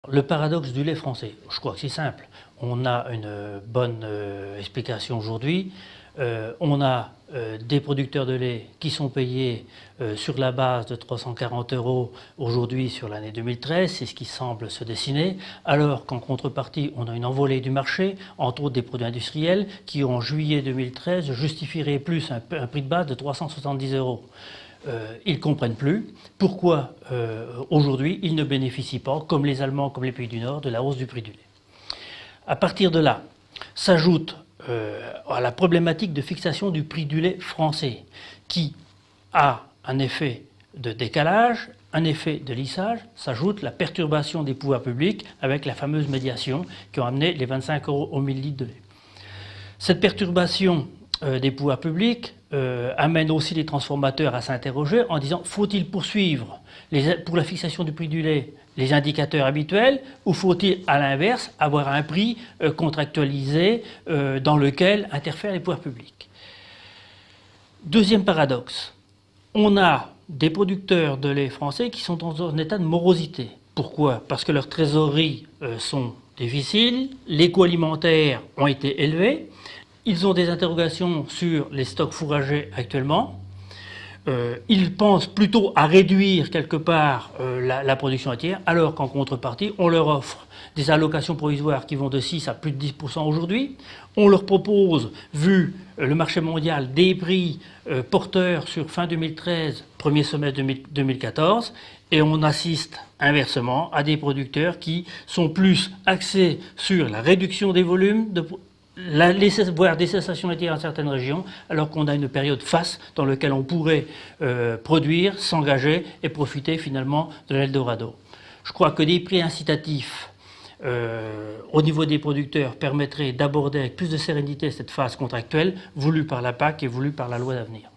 Le paradoxe du lait français, je crois que c'est simple. On a une bonne explication aujourd'hui. On a des producteurs de lait qui sont payés sur la base de 340 € aujourd'hui sur l'année 2013, c'est ce qui semble se dessiner, alors qu'en contrepartie, on a une envolée du marché, entre autres des produits industriels, qui en juillet 2013 justifieraient plus un prix de base de 370 €. Ils ne comprennent plus pourquoi aujourd'hui ils ne bénéficient pas, comme les Allemands, comme les pays du Nord, de la hausse du prix du lait. À partir de là, s'ajoute à la problématique de fixation du prix du lait français, qui a un effet de décalage, un effet de lissage, s'ajoute la perturbation des pouvoirs publics avec la fameuse médiation qui ont amené les 25 € au 1000 litres de lait. Cette perturbation des pouvoirs publics amène aussi les transformateurs à s'interroger en disant faut-il poursuivre pour la fixation du prix du lait les indicateurs habituels ou faut-il à l'inverse avoir un prix contractualisé dans lequel interfèrent les pouvoirs publics. Deuxième paradoxe, on a des producteurs de lait français qui sont dans un état de morosité. Pourquoi? Parce que leurs trésoreries sont difficiles, les coûts alimentaires ont été élevés, ils ont des interrogations sur les stocks fourragers actuellement. Ils pensent plutôt à réduire quelque part la production laitière, alors qu'en contrepartie, on leur offre des allocations provisoires qui vont de 6 à plus de 10% aujourd'hui. On leur propose, vu le marché mondial, des prix porteurs sur fin 2013, premier semestre 2014, et on assiste inversement à des producteurs qui sont plus axés sur la réduction des volumes, voire des cessations laitières dans certaines régions, alors qu'on a une période face dans laquelle on pourrait produire, s'engager et profiter finalement de l'Eldorado. Je crois que des prix incitatifs au niveau des producteurs permettraient d'aborder avec plus de sérénité cette phase contractuelle voulue par la PAC et voulue par la loi d'avenir.